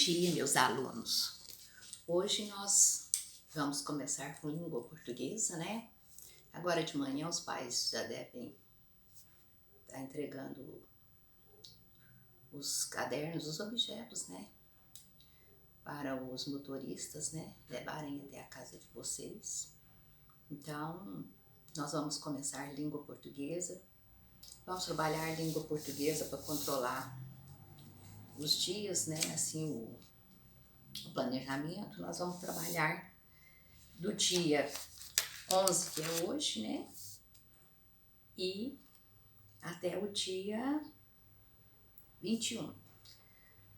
dia, meus alunos. Hoje nós vamos começar com língua portuguesa, né? Agora de manhã os pais já devem estar entregando os cadernos, os objetos, né? Para os motoristas, né? Levarem até a casa de vocês. Então, nós vamos começar língua portuguesa. Vamos trabalhar língua portuguesa para controlar os dias, né? Assim, o planejamento. Nós vamos trabalhar do dia 11, que é hoje, né? E até o dia 21.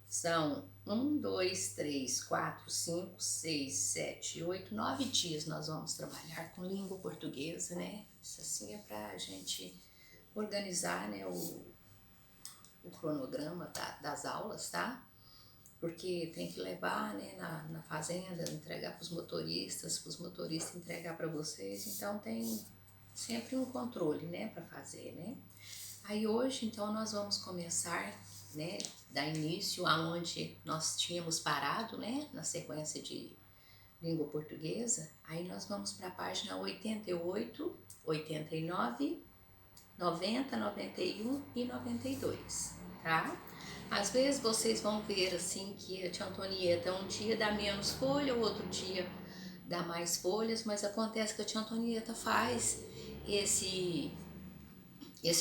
São 1, 2, 3, 4, 5, 6, 7, 8, 9 dias nós vamos trabalhar com língua portuguesa, né? Isso assim é pra gente organizar, né, o cronograma das aulas, tá? Porque tem que levar, né, na fazenda, entregar para os motoristas entregar para vocês, então tem sempre um controle, né, para fazer, né? Aí hoje, então, nós vamos começar, né, dar início aonde nós tínhamos parado, né, na sequência de língua portuguesa. Aí nós vamos para a página 88, 89, 90, 91 e 92, tá? Às vezes vocês vão ver assim que a tia Antonieta um dia dá menos folha, o outro dia dá mais folhas, mas acontece que a tia Antonieta faz esse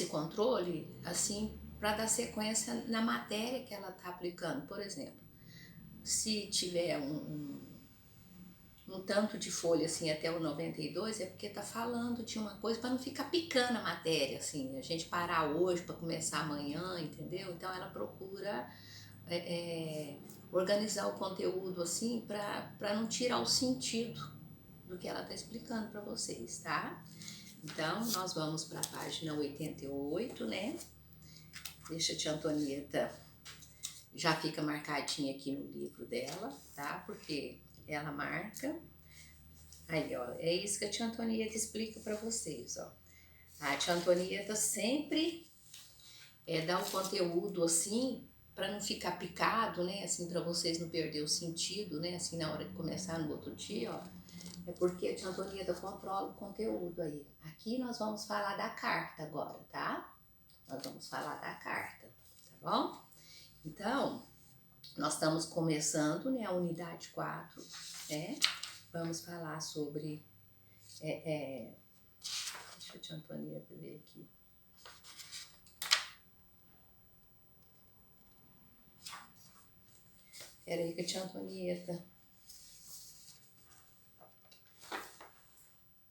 controle assim para dar sequência na matéria que ela está aplicando. Por exemplo, se tiver um tanto de folha assim até o 92, é porque tá falando de uma coisa para não ficar picando a matéria, assim, a gente parar hoje para começar amanhã, entendeu? Então ela procura organizar o conteúdo assim para não tirar o sentido do que ela tá explicando para vocês, tá? Então nós vamos para a página 88, né? Deixa a tia Antonieta, já fica marcadinha aqui no livro dela, tá? Porque ela marca. Aí, ó, é isso que a tia Antonieta explica para vocês, ó. A tia Antonieta sempre dá o conteúdo assim, para não ficar picado, né? Assim, para vocês não perder o sentido, né? Assim, na hora de começar no outro dia, ó. É porque a tia Antonieta controla o conteúdo aí. Aqui nós vamos falar da carta agora, tá? Nós vamos falar da carta, tá bom? Então, nós estamos começando, né, a unidade 4, né? Vamos falar sobre... deixa a tia Antonieta ver aqui. Espera aí que a tia Antonieta...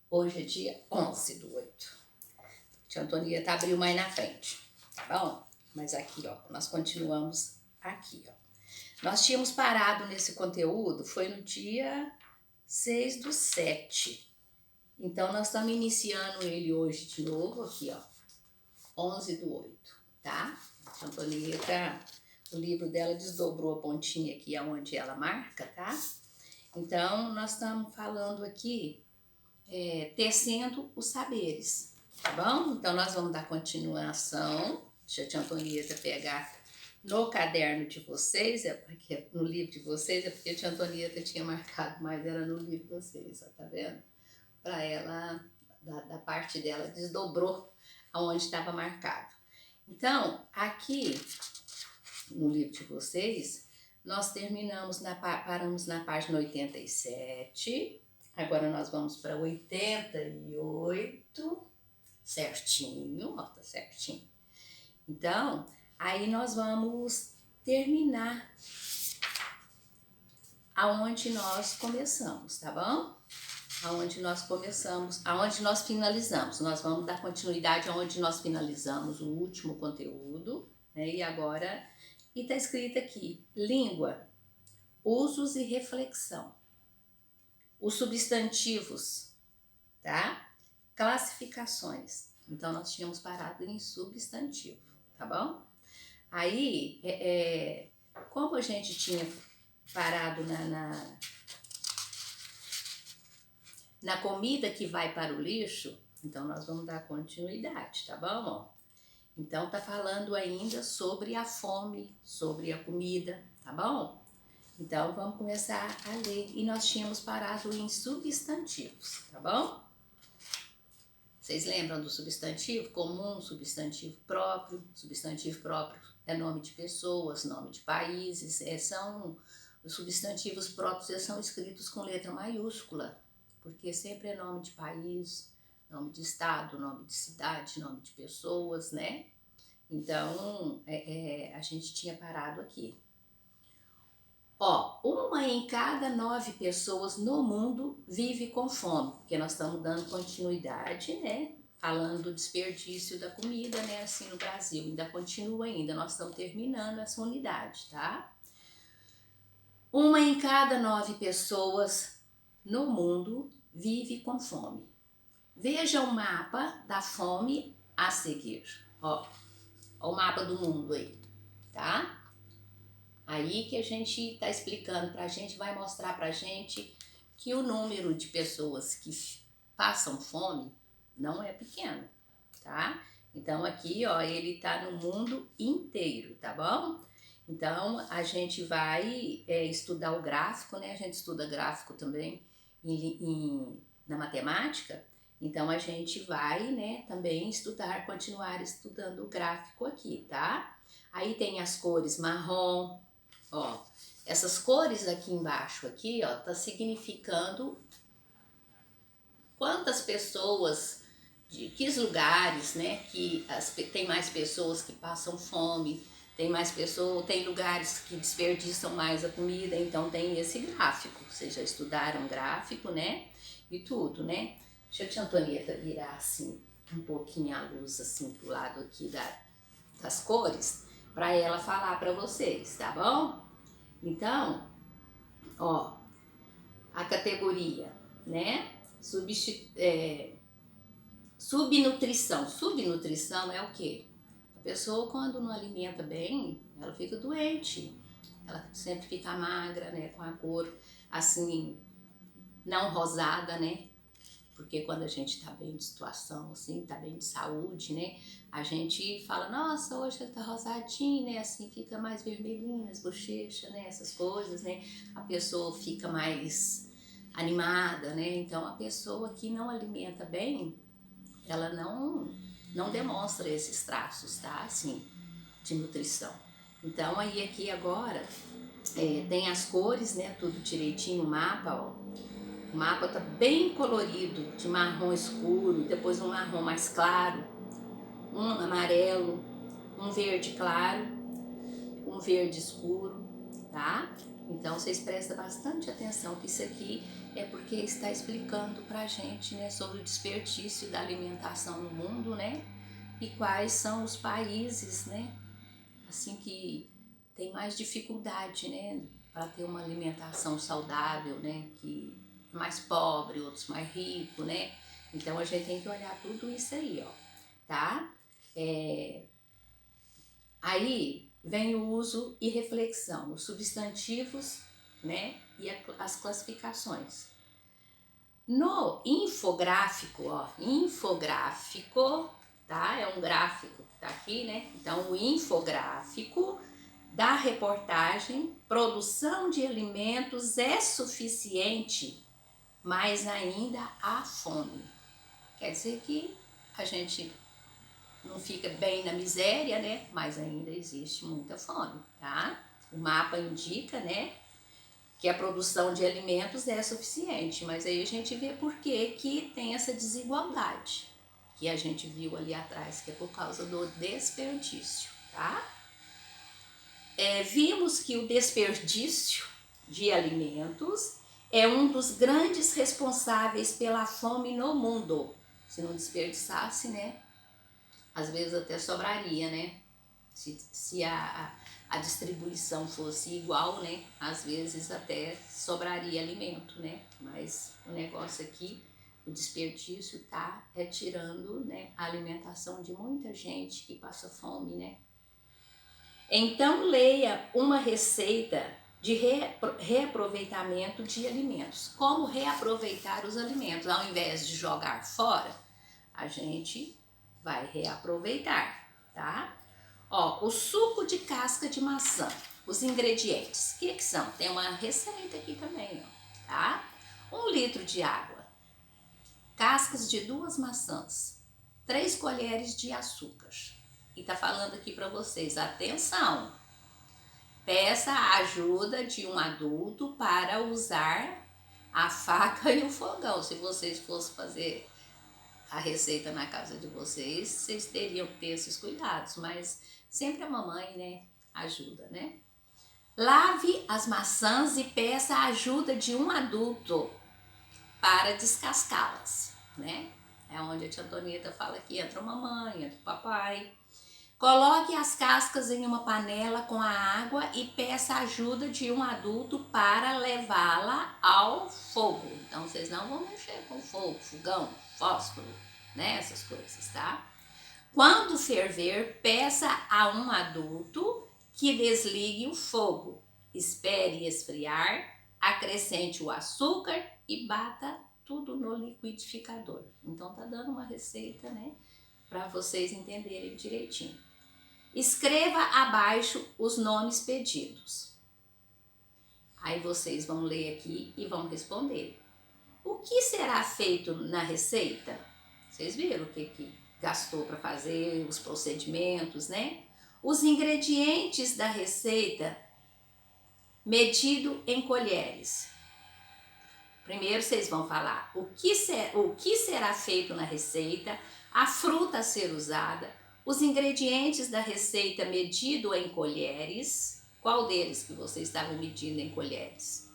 Hoje é dia 11/8. A tia Antonieta abriu mais na frente, tá bom? Mas aqui, ó, nós continuamos aqui, ó. Nós tínhamos parado nesse conteúdo, foi no dia 6/7. Então, nós estamos iniciando ele hoje de novo, aqui, ó, 11/8, tá? A tia Antonieta, o livro dela desdobrou a pontinha aqui aonde ela marca, tá? Então, nós estamos falando aqui, tecendo os saberes, tá bom? Então, nós vamos dar continuação. Deixa a tia Antonieta pegar no caderno de vocês, porque no livro de vocês, é porque a tia Antonieta tinha marcado, mas era no livro de vocês, ó, tá vendo? Para ela, da parte dela, desdobrou aonde estava marcado. Então, aqui no livro de vocês, nós paramos na página 87, agora nós vamos para 88, certinho, ó, tá certinho. Então, aí nós vamos terminar aonde nós começamos, tá bom? Aonde nós começamos, aonde nós finalizamos. Nós vamos dar continuidade aonde nós finalizamos o último conteúdo, né? E agora, e tá escrito aqui, língua, usos e reflexão. Os substantivos, tá? Classificações. Então, nós tínhamos parado em substantivo, tá bom? Aí, como a gente tinha parado na comida que vai para o lixo, então nós vamos dar continuidade, tá bom? Ó? Então, tá falando ainda sobre a fome, sobre a comida, tá bom? Então, vamos começar a ler. E nós tínhamos parado em substantivos, tá bom? Vocês lembram do substantivo comum, substantivo próprio? Substantivo próprio é nome de pessoas, nome de países. Os substantivos próprios, eles são escritos com letra maiúscula, porque sempre é nome de país, nome de estado, nome de cidade, nome de pessoas, né? Então, a gente tinha parado aqui. Ó, 1 em cada 9 pessoas no mundo vive com fome, porque nós estamos dando continuidade, né? Falando do desperdício da comida, né? Assim, no Brasil, ainda continua ainda, nós estamos terminando essa unidade, tá? 1 em cada 9 pessoas no mundo vive com fome. Veja o mapa da fome a seguir. Ó o mapa do mundo aí, tá? Aí que a gente está explicando pra gente, vai mostrar pra gente que o número de pessoas que passam fome não é pequeno, tá? Então aqui, ó, ele tá no mundo inteiro, tá bom? Então a gente vai estudar o gráfico, né? A gente estuda gráfico também na matemática. Então a gente vai, né, também continuar estudando o gráfico aqui, tá? Aí tem as cores marrom, ó. Essas cores aqui embaixo aqui, ó, tá significando quantas pessoas de que lugares, né, que tem mais pessoas que passam fome, tem mais pessoas, tem lugares que desperdiçam mais a comida, então tem esse gráfico. Vocês já estudaram gráfico, né? E tudo, né? Deixa eu te, Antonieta, virar assim um pouquinho a luz assim pro lado aqui das cores, para ela falar para vocês, tá bom? Então, ó, a categoria, né? Subnutrição. Subnutrição é o quê? A pessoa, quando não alimenta bem, ela fica doente. Ela sempre fica magra, né? Com a cor assim, não rosada, né? Porque quando a gente tá bem de situação, assim, tá bem de saúde, né? A gente fala, nossa, hoje ele tá rosadinho, né? Assim, fica mais vermelhinho as bochechas, né? Essas coisas, né? A pessoa fica mais animada, né? Então, a pessoa que não alimenta bem, ela não demonstra esses traços, tá? Assim, de nutrição. Então, aí aqui agora, tem as cores, né? Tudo direitinho, o mapa, ó. O mapa tá bem colorido, de marrom escuro, depois um marrom mais claro, um amarelo, um verde claro, um verde escuro, tá? Então vocês prestem bastante atenção que isso aqui é porque está explicando pra gente, né, sobre o desperdício da alimentação no mundo, né? E quais são os países, né, assim que tem mais dificuldade, né, para ter uma alimentação saudável, né, que é mais pobre, outros mais rico, né? Então a gente tem que olhar tudo isso aí, ó, tá? Aí vem o uso e reflexão, os substantivos, né, e as classificações. No infográfico, ó, infográfico, tá? É um gráfico que tá aqui, né? Então, o infográfico da reportagem, produção de alimentos é suficiente, mas ainda há fome. Quer dizer que a gente não fica bem na miséria, né? Mas ainda existe muita fome, tá? O mapa indica, né, que a produção de alimentos é suficiente, mas aí a gente vê por que tem essa desigualdade, que a gente viu ali atrás, que é por causa do desperdício, tá? Vimos que o desperdício de alimentos é um dos grandes responsáveis pela fome no mundo. Se não desperdiçasse, né, às vezes até sobraria, né? Se a distribuição fosse igual, né? Às vezes até sobraria alimento, né? Mas o negócio aqui, o desperdício tá tirando, né, a alimentação de muita gente que passa fome, né? Então leia uma receita de reaproveitamento de alimentos. Como reaproveitar os alimentos? Ao invés de jogar fora, a gente vai reaproveitar, tá? Ó, o suco de casca de maçã. Os ingredientes, o que são? Tem uma receita aqui também, ó, tá? 1 litro de água, cascas de 2 maçãs, 3 colheres de açúcar. E tá falando aqui para vocês, atenção, peça a ajuda de um adulto para usar a faca e o fogão. Se vocês fossem fazer a receita na casa de vocês, vocês teriam que ter esses cuidados, mas sempre a mamãe, né, ajuda, né? Lave as maçãs e peça a ajuda de um adulto para descascá-las, né? É onde a tia Antonieta fala que entra a mamãe, entra o papai. Coloque as cascas em uma panela com a água e peça a ajuda de um adulto para levá-la ao fogo. Então, vocês não vão mexer com fogo, fogão, fósforo, né? Essas coisas, tá? Quando ferver, peça a um adulto que desligue o fogo. Espere esfriar, acrescente o açúcar e bata tudo no liquidificador. Então, tá dando uma receita, né? Para vocês entenderem direitinho. Escreva abaixo os nomes pedidos. Aí vocês vão ler aqui e vão responder. O que será feito na receita? Vocês viram o que gastou para fazer, os procedimentos, né? Os ingredientes da receita, medido em colheres. Primeiro vocês vão falar o que será feito na receita, a fruta a ser usada, os ingredientes da receita medido em colheres. Qual deles que você estava medindo em colheres?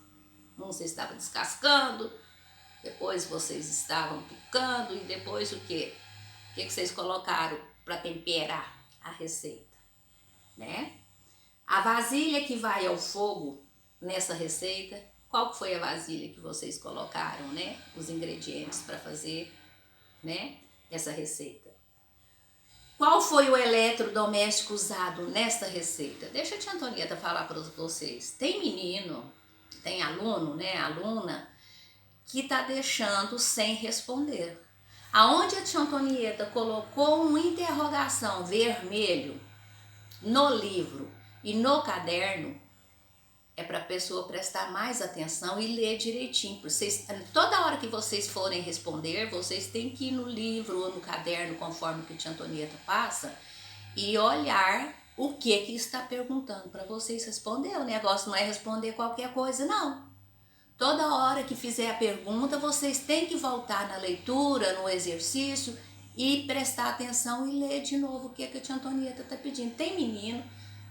Você estava descascando, depois vocês estavam picando e depois o quê? O que vocês colocaram para temperar a receita, né? A vasilha que vai ao fogo nessa receita, qual foi a vasilha que vocês colocaram, né? Os ingredientes para fazer, né? Essa receita. Qual foi o eletrodoméstico usado nesta receita? Deixa a tia Antonieta falar para vocês. Tem menino, tem aluno, né? Aluna que tá deixando sem responder. Aonde a tia Antonieta colocou uma interrogação vermelho no livro e no caderno, é para a pessoa prestar mais atenção e ler direitinho. Vocês, toda hora que vocês forem responder, vocês têm que ir no livro ou no caderno, conforme que a tia Antonieta passa, e olhar o que está perguntando para vocês responder. O negócio não é responder qualquer coisa, não. Toda hora que fizer a pergunta, vocês têm que voltar na leitura, no exercício e prestar atenção e ler de novo o que a tia Antonieta está pedindo. Tem menino,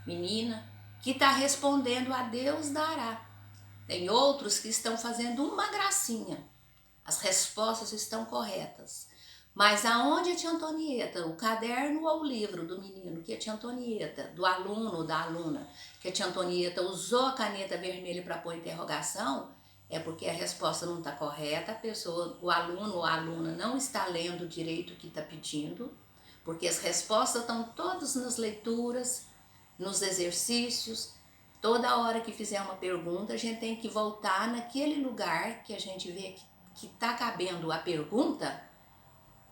menina, que está respondendo a Deus dará. Tem outros que estão fazendo uma gracinha. As respostas estão corretas. Mas aonde a tia Antonieta, o caderno ou o livro do menino, que a tia Antonieta, do aluno ou da aluna, que a tia Antonieta usou a caneta vermelha para pôr interrogação, é porque a resposta não está correta, a pessoa, o aluno ou a aluna não está lendo direito o que está pedindo, porque as respostas estão todas nas leituras, nos exercícios. Toda hora que fizer uma pergunta, a gente tem que voltar naquele lugar que a gente vê que está cabendo a pergunta,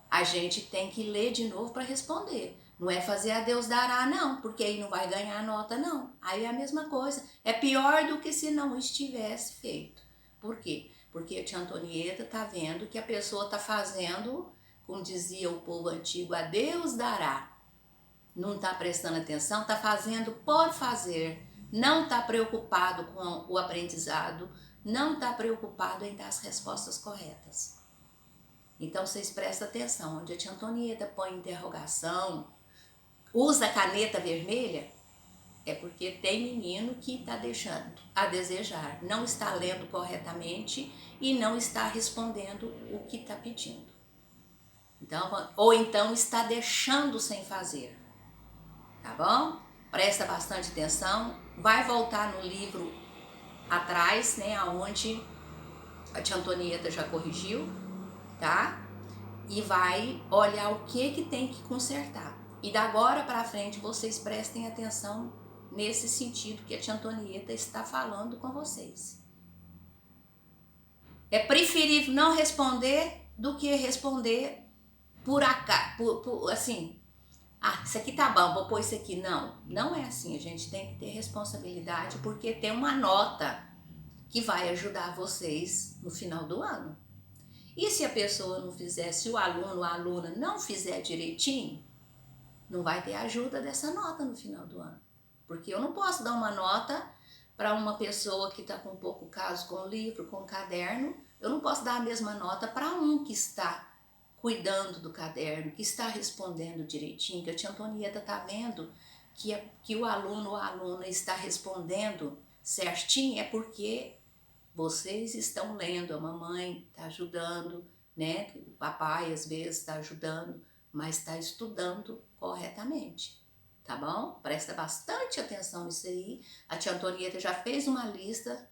a gente tem que ler de novo para responder. Não é fazer a Deus dará, não, porque aí não vai ganhar nota, não. Aí é a mesma coisa. É pior do que se não estivesse feito. Por quê? Porque a tia Antonieta está vendo que a pessoa está fazendo, como dizia o povo antigo, a Deus dará. Não está prestando atenção, está fazendo por fazer, não está preocupado com o aprendizado, não está preocupado em dar as respostas corretas. Então vocês prestem atenção, onde a tia Antonieta põe interrogação, usa a caneta vermelha, é porque tem menino que está deixando a desejar, não está lendo corretamente e não está respondendo o que está pedindo. Então, ou então está deixando sem fazer. Tá bom? Presta bastante atenção, vai voltar no livro atrás, né, aonde a tia Antonieta já corrigiu, tá? E vai olhar o que tem que consertar. E da agora para frente vocês prestem atenção nesse sentido que a tia Antonieta está falando com vocês. É preferível não responder do que responder por acaso, assim, Ah, isso aqui tá bom, vou pôr isso aqui. Não, não é assim. A gente tem que ter responsabilidade porque tem uma nota que vai ajudar vocês no final do ano. E se a pessoa não fizer, se o aluno ou a aluna não fizer direitinho, não vai ter ajuda dessa nota no final do ano. Porque eu não posso dar uma nota para uma pessoa que está com pouco caso com o livro, com o caderno, eu não posso dar a mesma nota para um que está cuidando do caderno, que está respondendo direitinho, que a tia Antonieta está vendo que o aluno ou a aluna está respondendo certinho, é porque vocês estão lendo, a mamãe está ajudando, né? O papai às vezes está ajudando, mas está estudando corretamente, tá bom? Presta bastante atenção nisso aí. A tia Antonieta já fez uma lista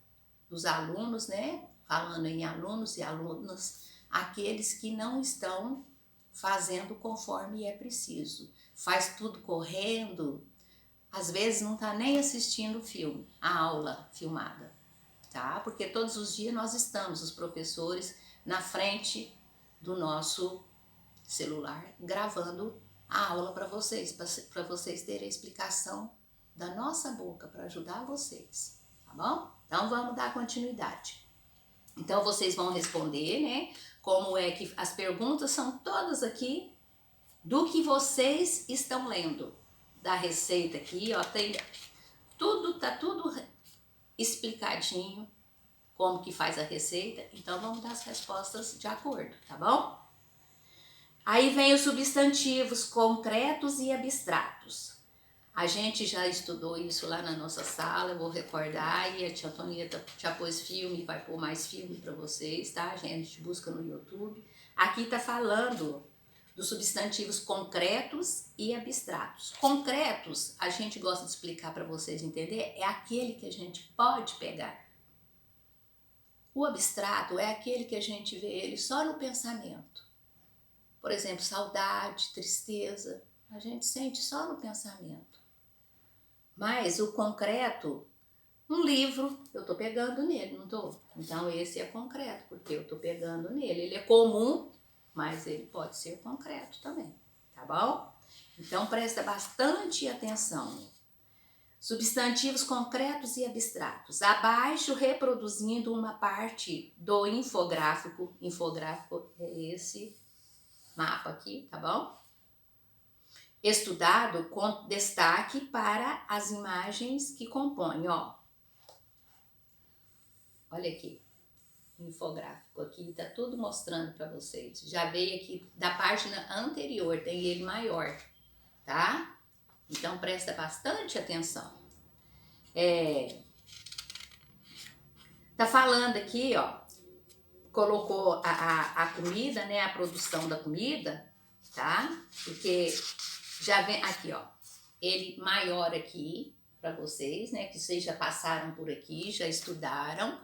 dos alunos, né? Falando em alunos e alunas, aqueles que não estão fazendo conforme é preciso. Faz tudo correndo, às vezes não está nem assistindo o filme, a aula filmada, tá? Porque todos os dias nós estamos, os professores, na frente do nosso celular, gravando a aula para vocês terem a explicação da nossa boca, para ajudar vocês, tá bom? Então vamos dar continuidade. Então vocês vão responder, né? Como é que as perguntas são todas aqui do que vocês estão lendo. Da receita aqui, ó, tem tudo, tá tudo explicadinho como que faz a receita. Então vamos dar as respostas de acordo, tá bom? Aí vem os substantivos concretos e abstratos. A gente já estudou isso lá na nossa sala, eu vou recordar, e a tia Antonieta já pôs filme, vai pôr mais filme para vocês, tá? A gente busca no YouTube. Aqui tá falando dos substantivos concretos e abstratos. Concretos, a gente gosta de explicar para vocês entender, é aquele que a gente pode pegar. O abstrato é aquele que a gente vê ele só no pensamento. Por exemplo, saudade, tristeza, a gente sente só no pensamento. Mas o concreto, um livro, eu tô pegando nele, não tô? Então esse é concreto, porque eu tô pegando nele. Ele é comum, mas ele pode ser concreto também, tá bom? Então presta bastante atenção. Substantivos concretos e abstratos. Abaixo, reproduzindo uma parte do infográfico. Infográfico é esse mapa aqui, tá bom? Estudado com destaque para as imagens que compõem, ó. Olha aqui, o infográfico aqui, tá tudo mostrando para vocês. Já veio aqui da página anterior, tem ele maior, tá? Então presta bastante atenção. Tá falando aqui, ó, colocou a comida, né, a produção da comida, tá? Porque já vem aqui, ó, ele maior aqui para vocês, né, que vocês já passaram por aqui, já estudaram.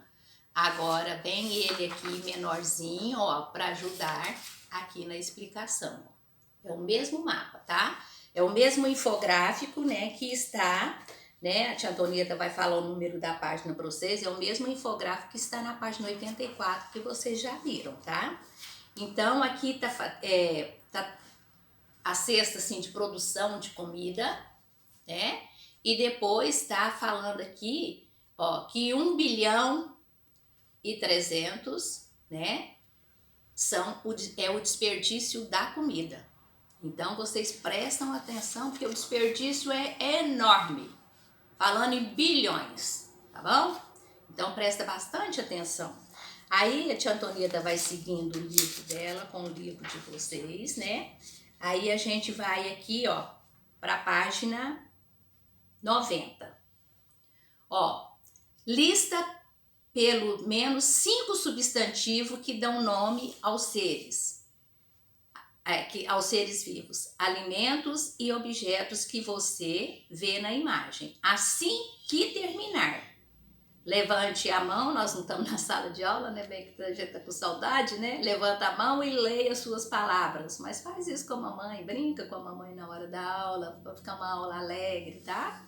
Agora vem ele aqui menorzinho, ó, para ajudar aqui na explicação. É o mesmo mapa, tá? É o mesmo infográfico, né, que está, né, a tia Antonieta vai falar o número da página para vocês, é o mesmo infográfico que está na página 84 que vocês já viram, tá? Então aqui tá a cesta assim de produção de comida, né? E depois tá falando aqui, ó, que 1 bilhão e 300, né? É o desperdício da comida. Então vocês prestam atenção porque o desperdício é enorme. Falando em bilhões, tá bom? Então presta bastante atenção. Aí a tia Antonieta vai seguindo o livro dela com o livro de vocês, né? Aí a gente vai aqui, ó, para a página 90. Ó, lista pelo menos 5 substantivos que dão nome aos seres. Aos seres vivos, alimentos e objetos que você vê na imagem. Assim que terminar, levante a mão, nós não estamos na sala de aula, né, bem que a gente está com saudade, né? Levanta a mão e leia as suas palavras, mas faz isso com a mamãe, brinca com a mamãe na hora da aula, para ficar uma aula alegre, tá?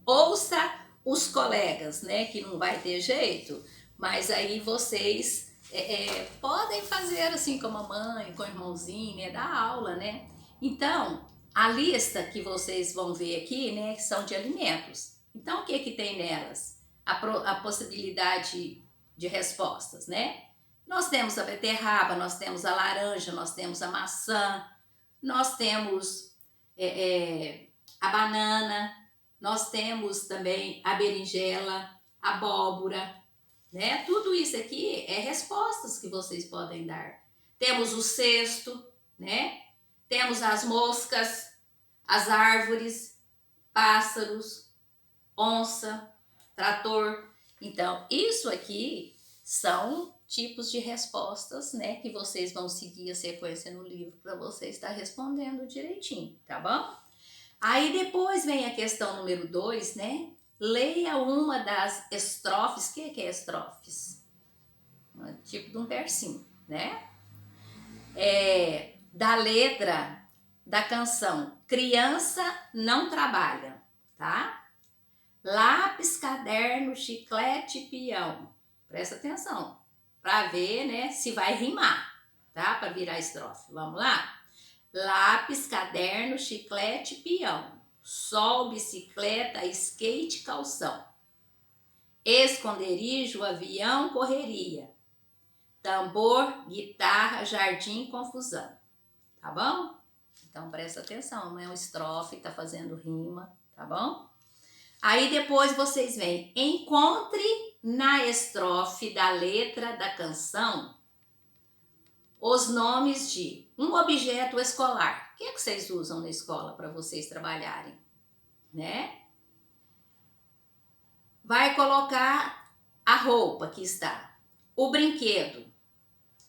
Ouça os colegas, né, que não vai ter jeito, mas aí vocês podem fazer assim com a mamãe, com o irmãozinho, né, da aula, né? Então, a lista que vocês vão ver aqui, né, são de alimentos. Então, o que que tem nelas? A possibilidade de respostas, né? Nós temos a beterraba, nós temos a laranja, nós temos a maçã, nós temos a banana, nós temos também a berinjela, a abóbora, né? Tudo isso aqui é respostas que vocês podem dar. Temos o cesto, né? Temos as moscas, as árvores, pássaros, onça, trator. Então, isso aqui são tipos de respostas, né, que vocês vão seguir a sequência no livro para você estar respondendo direitinho, tá bom? Aí depois vem a questão número 2, né? Leia uma das estrofes. O que é estrofes? Tipo de um versinho, né? Da letra da canção Criança Não Trabalha, tá? Lápis, caderno, chiclete, peão. Presta atenção para ver, né, se vai rimar, tá? Para virar estrofe. Vamos lá? Lápis, caderno, chiclete, peão. Sol, bicicleta, skate, calção. Esconderijo, avião, correria. Tambor, guitarra, jardim, confusão. Tá bom? Então presta atenção, não é uma estrofe, tá fazendo rima, tá bom? Aí depois vocês veem, encontre na estrofe da letra da canção os nomes de um objeto escolar. O que é que vocês usam na escola para vocês trabalharem, né? Vai colocar a roupa que está, o brinquedo,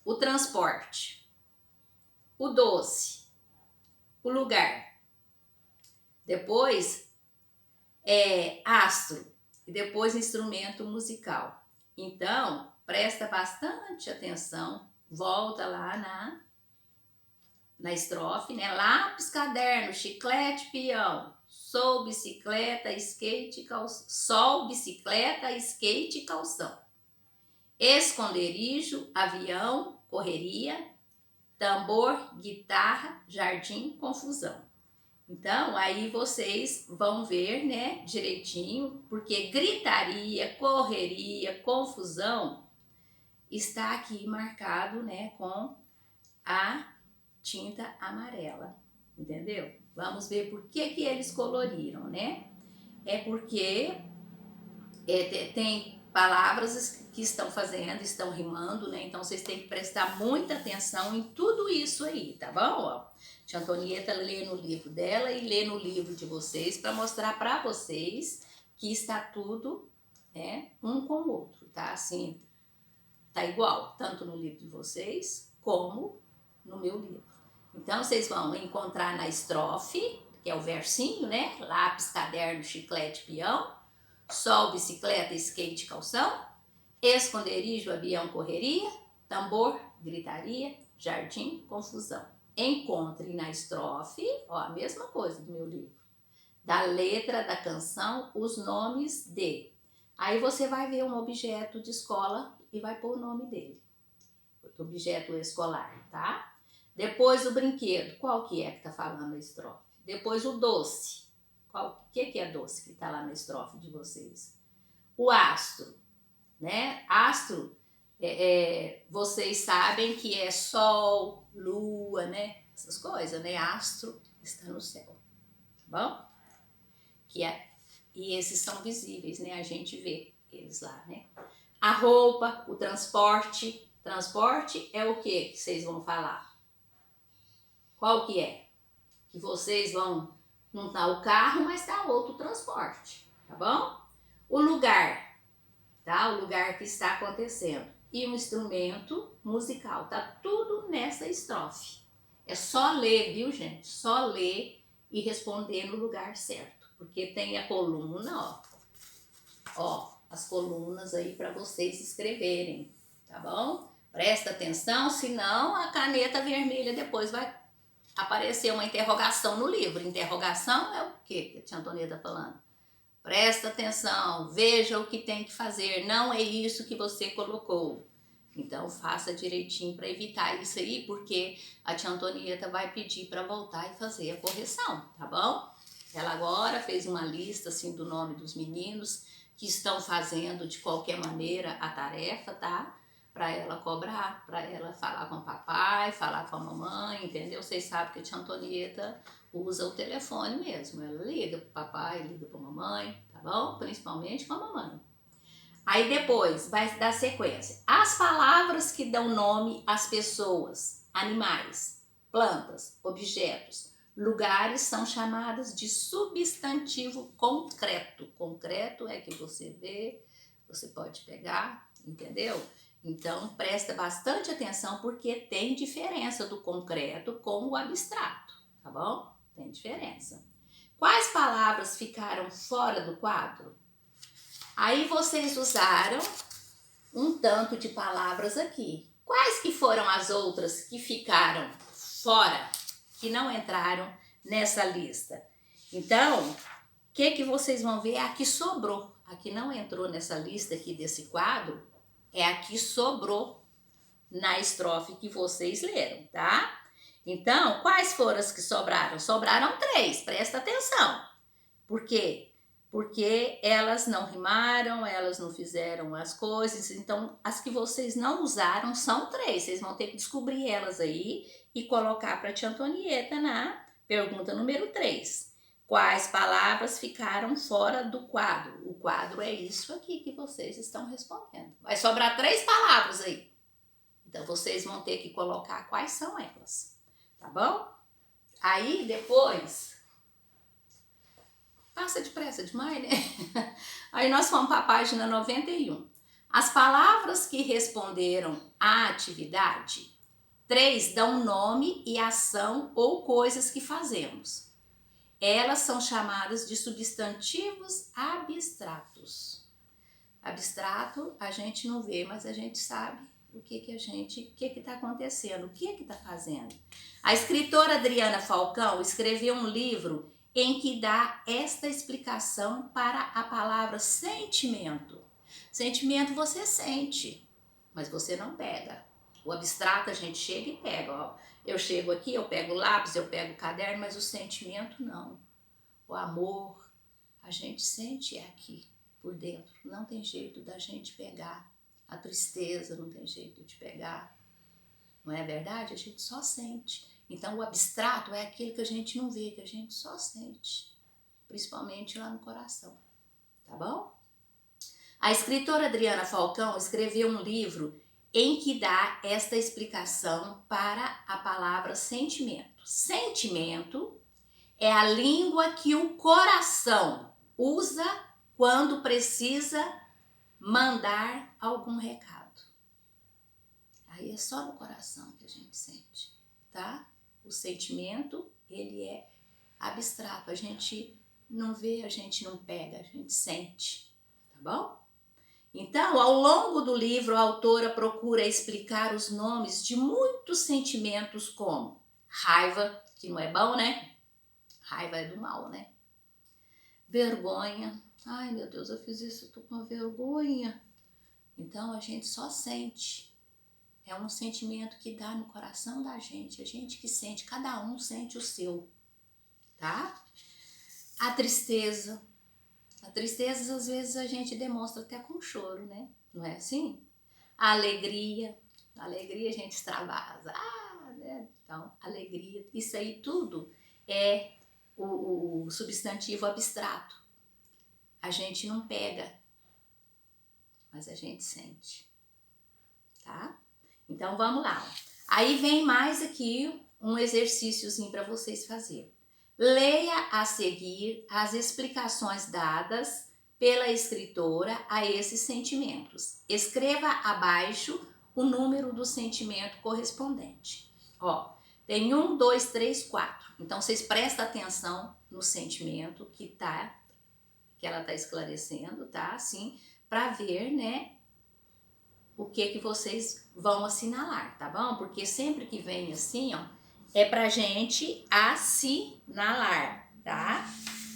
o transporte, o doce, o lugar. Depois astro e depois instrumento musical. Então, presta bastante atenção, volta lá na estrofe, né? Lápis, caderno, chiclete, peão, sol, bicicleta, skate, calção. Sol, bicicleta, skate, calção. Esconderijo, avião, correria, tambor, guitarra, jardim, confusão. Então, aí vocês vão ver, né, direitinho, porque gritaria, correria, confusão está aqui marcado, né, com a tinta amarela, entendeu? Vamos ver por que eles coloriram, né? É porque tem palavras que estão fazendo, estão rimando, né? Então vocês têm que prestar muita atenção em tudo isso aí, tá bom? Ó, tia Antonieta lê no livro dela e lê no livro de vocês para mostrar para vocês que está tudo, né, um com o outro, tá? Assim, tá igual, tanto no livro de vocês como no meu livro. Então vocês vão encontrar na estrofe, que é o versinho, né? Lápis, caderno, chiclete, peão. Sol, bicicleta, skate, calção. Esconderijo, avião, correria. Tambor, gritaria. Jardim, confusão. Encontre na estrofe, ó, a mesma coisa do meu livro, da letra da canção, os nomes de. Aí você vai ver um objeto de escola e vai pôr o nome dele. Objeto escolar, tá? Depois o brinquedo. Qual que é que tá falando a estrofe? Depois o doce. O que é doce que está lá na estrofe de vocês? O astro, né? Astro, vocês sabem que é sol, lua, né? Essas coisas, né? Astro está no céu, tá bom? E esses são visíveis, né? A gente vê eles lá, né? A roupa, o transporte. Transporte é o que vocês vão falar? Qual que é? Que vocês vão... Não tá o carro, mas tá outro transporte, tá bom? O lugar, tá? O lugar que está acontecendo. E um instrumento musical, tá tudo nessa estrofe. É só ler, viu, gente? Só ler e responder no lugar certo. Porque tem a coluna, ó, as colunas aí para vocês escreverem, tá bom? Presta atenção, senão a caneta vermelha depois vai aparecer uma interrogação no livro. Interrogação é o que a tia Antonieta está falando? Presta atenção, veja o que tem que fazer, não é isso que você colocou. Então faça direitinho para evitar isso aí, porque a tia Antonieta vai pedir para voltar e fazer a correção, tá bom? Ela agora fez uma lista assim do nome dos meninos que estão fazendo de qualquer maneira a tarefa, tá? Para ela cobrar, para ela falar com o papai, falar com a mamãe, entendeu? Vocês sabem que a tia Antonieta usa o telefone mesmo, ela liga pro papai, liga pra mamãe, tá bom? Principalmente com a mamãe. Aí depois vai dar sequência. As palavras que dão nome às pessoas, animais, plantas, objetos, lugares são chamadas de substantivo concreto. Concreto é que você vê, você pode pegar, entendeu? Então presta bastante atenção porque tem diferença do concreto com o abstrato, tá bom? Tem diferença. Quais palavras ficaram fora do quadro? Aí vocês usaram um tanto de palavras aqui. Quais que foram as outras que ficaram fora, que não entraram nessa lista? Então, o que vocês vão ver? A que sobrou. A que não entrou nessa lista aqui desse quadro é a que sobrou na estrofe que vocês leram, tá? Então, quais foram as que sobraram? Sobraram 3, presta atenção. Por quê? Porque elas não rimaram, elas não fizeram as coisas, então as que vocês não usaram são 3, vocês vão ter que descobrir elas aí e colocar para a tia Antonieta na pergunta número 3. Quais palavras ficaram fora do quadro? O quadro é isso aqui que vocês estão respondendo. Vai sobrar 3 palavras aí. Então vocês vão ter que colocar quais são elas, tá bom? Aí depois... Passa depressa demais, né? Aí nós fomos para a página 91. As palavras que responderam à atividade, 3 dão nome e ação ou coisas que fazemos. Elas são chamadas de substantivos abstratos. Abstrato a gente não vê, mas a gente sabe o que está acontecendo, o que está fazendo. A escritora Adriana Falcão escreveu um livro em que dá esta explicação para a palavra sentimento. Sentimento você sente, mas você não pega. O abstrato a gente chega e pega. Ó. Eu chego aqui, eu pego o lápis, eu pego o caderno, mas o sentimento não. O amor, a gente sente aqui, por dentro. Não tem jeito da gente pegar. A tristeza não tem jeito de pegar. Não é verdade? A gente só sente. Então, o abstrato é aquele que a gente não vê, que a gente só sente, principalmente lá no coração, tá bom? A escritora Adriana Falcão escreveu um livro em que dá esta explicação para a palavra sentimento. Sentimento é a língua que o coração usa quando precisa mandar algum recado. Aí é só no coração que a gente sente, tá? O sentimento, ele é abstrato, a gente não vê, a gente não pega, a gente sente, tá bom? Então, ao longo do livro, a autora procura explicar os nomes de muitos sentimentos como raiva, que não é bom, né? Raiva é do mal, né? Vergonha, ai meu Deus, eu fiz isso, eu tô com vergonha. Então, a gente só sente. É um sentimento que dá no coração da gente, a gente que sente, cada um sente o seu, tá? A tristeza às vezes a gente demonstra até com choro, né? Não é assim? A alegria a gente extravasa, né? Então, alegria, isso aí tudo é o substantivo abstrato. A gente não pega, mas a gente sente, tá? Então, vamos lá. Aí vem mais aqui um exercíciozinho para vocês fazerem. Leia a seguir as explicações dadas pela escritora a esses sentimentos. Escreva abaixo o número do sentimento correspondente. Ó, tem 1, 2, 3, 4. Então, vocês prestem atenção no sentimento que ela tá esclarecendo, tá? Assim, para ver, né? O que vocês vão assinalar, tá bom? Porque sempre que vem assim, ó, é pra gente assinalar, tá?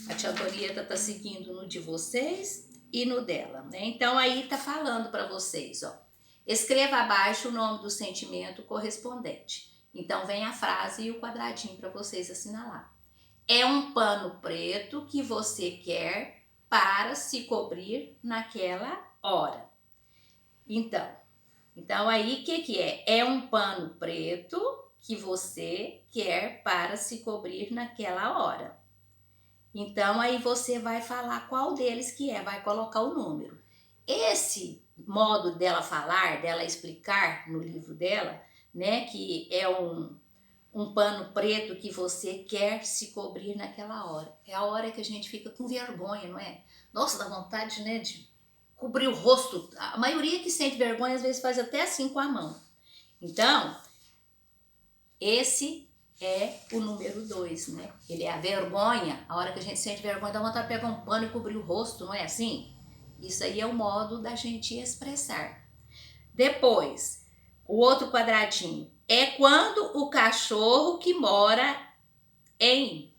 A tia Antonieta tá seguindo no de vocês e no dela, né? Então aí tá falando pra vocês, ó. Escreva abaixo o nome do sentimento correspondente. Então vem a frase e o quadradinho para vocês assinalar. É um pano preto que você quer para se cobrir naquela hora. Então aí o que é? É um pano preto que você quer para se cobrir naquela hora. Então aí você vai falar qual deles que é, vai colocar o número. Esse modo dela falar, dela explicar no livro dela, né, que é um pano preto que você quer se cobrir naquela hora. É a hora que a gente fica com vergonha, não é? Nossa, dá vontade, né, de cobrir o rosto. A maioria que sente vergonha às vezes faz até assim com a mão. Então, esse é o número 2, né? Ele é a vergonha. A hora que a gente sente vergonha, dá vontade de pegar um pano e cobrir o rosto, não é assim? Isso aí é o modo da gente expressar. Depois, o outro quadradinho é quando o cachorro que mora em...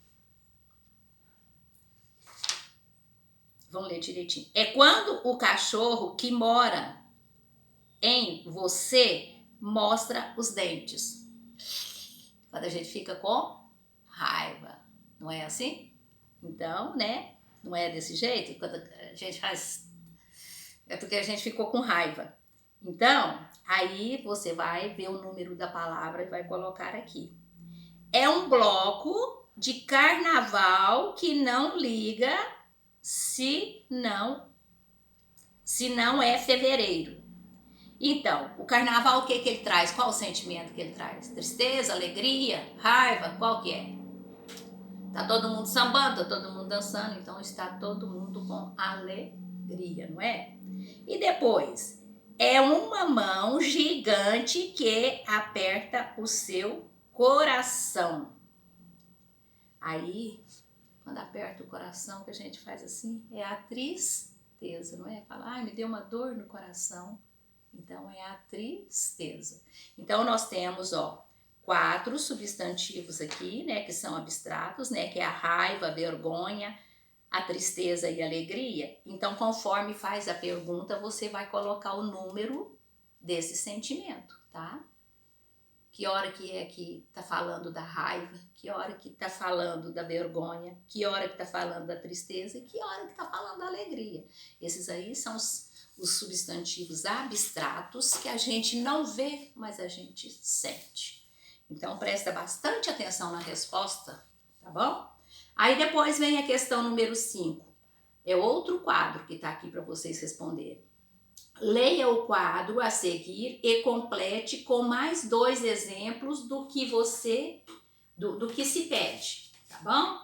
Vamos ler direitinho. É quando o cachorro que mora em você mostra os dentes. Quando a gente fica com raiva. Não é assim? Então, né? Não é desse jeito? Quando a gente faz... É porque a gente ficou com raiva. Então, aí você vai ver o número da palavra e vai colocar aqui. É um bloco de carnaval que não liga se não é fevereiro. Então, o carnaval, o que ele traz? Qual o sentimento que ele traz? Tristeza, alegria, raiva, qual que é? Tá todo mundo sambando, tá todo mundo dançando, então está todo mundo com alegria, não é? E depois, é uma mão gigante que aperta o seu coração. Aí, quando aperta o coração, que a gente faz assim, é a tristeza, não é? Fala, ai, me deu uma dor no coração. Então, é a tristeza. Então, nós temos, 4 substantivos aqui, né, que são abstratos, né, que é a raiva, a vergonha, a tristeza e a alegria. Então, conforme faz a pergunta, você vai colocar o número desse sentimento, tá? Que hora que é que tá falando da raiva, que hora que tá falando da vergonha, que hora que tá falando da tristeza e que hora que tá falando da alegria. Esses aí são os substantivos abstratos que a gente não vê, mas a gente sente. Então, presta bastante atenção na resposta, tá bom? Aí depois vem a questão número 5. É outro quadro que tá aqui para vocês responderem. Leia o quadro a seguir e complete com mais 2 exemplos do que se pede, tá bom?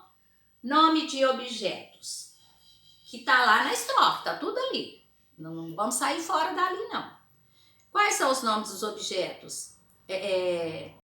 Nome de objetos, que tá lá na estrofe, tá tudo ali. Não vamos sair fora dali, não. Quais são os nomes dos objetos?